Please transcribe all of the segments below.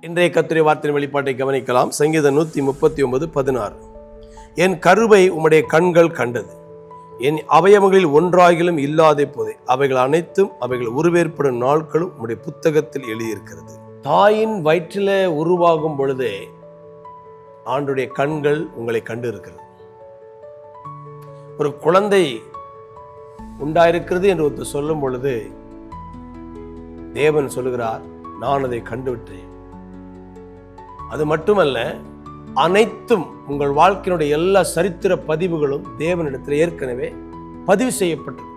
இன்றைய கர்த்தருடைய வார்த்தையின் வெளிப்பாட்டை கவனிக்கலாம். சங்கீதம் 139:16. என் கருவை உம்முடைய கண்கள் கண்டது, என் அவயவங்களில் ஒன்றாகிலும் இல்லாத போதே அவைகள் அனைத்தும் அவைகள் உருவேற்படும் நாட்களும் உம்முடைய புத்தகத்தில் எழுதியிருக்கிறது. தாயின் வயிற்றில உருவாகும் பொழுதே ஆண்டுடைய கண்கள் உங்களை கண்டு இருக்கிறது. ஒரு குழந்தை உண்டாயிருக்கிறது என்று ஒருத்தர் சொல்லும் பொழுது தேவன் சொல்லுகிறார், நான் அதை கண்டுவிட்டேன். அது மட்டுமல்ல, அனைத்தும் உங்கள் வாழ்க்கையினுடைய எல்லா சரித்திர பதிவுகளும் தேவனிடத்தில் ஏற்கனவே பதிவு செய்யப்பட்டது.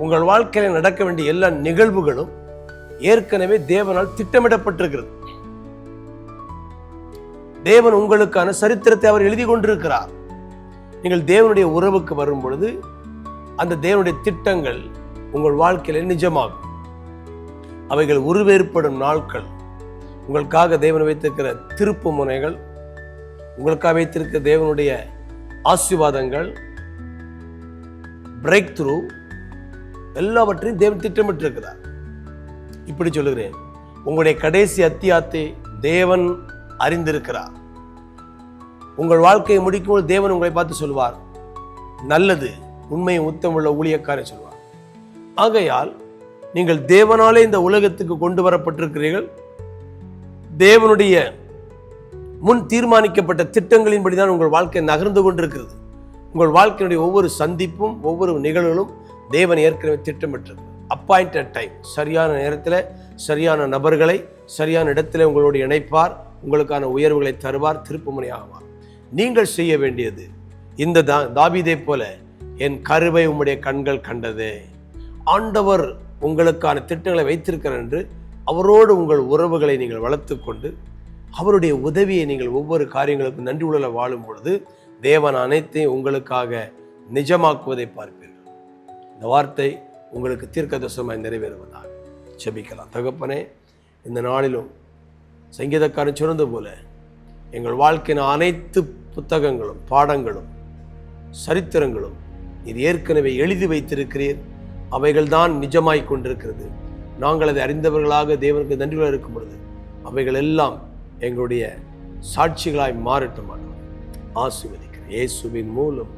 உங்கள் வாழ்க்கையில் நடக்க வேண்டிய எல்லா நிகழ்வுகளும் ஏற்கனவே தேவனால் திட்டமிடப்பட்டிருக்கிறது. தேவன் உங்களுக்கான சரித்திரத்தை அவர் எழுதி கொண்டிருக்கிறார். நீங்கள் தேவனுடைய உறவுக்கு வரும் பொழுது அந்த தேவனுடைய திட்டங்கள் உங்கள் வாழ்க்கையில நிஜமாகும். அவைகள் உருவேற்படும் நாட்கள், உங்களுக்காக தேவன் வைத்திருக்கிற திருப்பு முனைகள், உங்களுக்காக வைத்திருக்கிற தேவனுடைய ஆசீர்வாதங்கள், பிரேக் த்ரூ எல்லாவற்றையும் தேவன் திட்டமிட்டிருக்கிறார். இப்படி சொல்லுகிறேன், உங்களுடைய கடைசி அத்தியாயத்தை தேவன் அறிந்திருக்கிறார். உங்கள் வாழ்க்கையை முடிக்கும்போது தேவன் உங்களை பார்த்து சொல்வார், நல்லது, உண்மையும் உத்தமுள்ள ஊழியக்காரன் சொல்வார். ஆகையால் நீங்கள் தேவனாலே இந்த உலகத்துக்கு கொண்டு வரப்பட்டிருக்கிறீர்கள். தேவனுடைய முன் தீர்மானிக்கப்பட்ட திட்டங்களின்படிதான் உங்கள் வாழ்க்கை நகர்ந்து கொண்டிருக்கிறது. உங்கள் வாழ்க்கையினுடைய ஒவ்வொரு சந்திப்பும் ஒவ்வொரு நிகழ்வுகளும் தேவன் ஏற்கனவே திட்டமிட்டிருக்கிறது. அப்பாயிண்டட் டைம், சரியான நேரத்தில் சரியான நபர்களை சரியான இடத்துல உங்களோடு இணைப்பார், உங்களுக்கான உயர்வுகளை தருவார், திருப்புமுனை ஆவார். நீங்கள் செய்ய வேண்டியது இந்த தாவீதை போல, என் கருவை உம்முடைய கண்கள் கண்டது. ஆண்டவர் உங்களுக்கான திட்டங்களை வைத்திருக்கிறார் என்று அவரோடு உங்கள் உறவுகளை நீங்கள் வளர்த்து கொண்டு அவருடைய உதவியை நீங்கள் ஒவ்வொரு காரியங்களுக்கும் நன்றி உள்ள வாழும் பொழுது தேவன் அனைத்தையும் உங்களுக்காக நிஜமாக்குவதை பார்ப்பீர்கள். இந்த வார்த்தை உங்களுக்கு தீர்க்கதரிசனமாய் நிறைவேறுவதாக ஜெபிக்கலாம். தகப்பனே, இந்த நாளிலும் சங்கீதக்காரன் சொன்னது போல எங்கள் வாழ்க்கையின் அனைத்து புத்தகங்களும் பாடங்களும் சரித்திரங்களும் இது ஏற்கனவே எழுதி வைத்திருக்கிறீர். அவைகள்தான் நிஜமாய் கொண்டிருக்கிறது. நாங்கள் அதை அறிந்தவர்களாக தேவனுக்கு நன்றியாக இருக்கும் பொழுது அவைகள் எல்லாம் எங்களுடைய சாட்சிகளாய் மாறட்டும். ஆசீர்வதிக்கிறேன் இயேசுவின் மூலம்.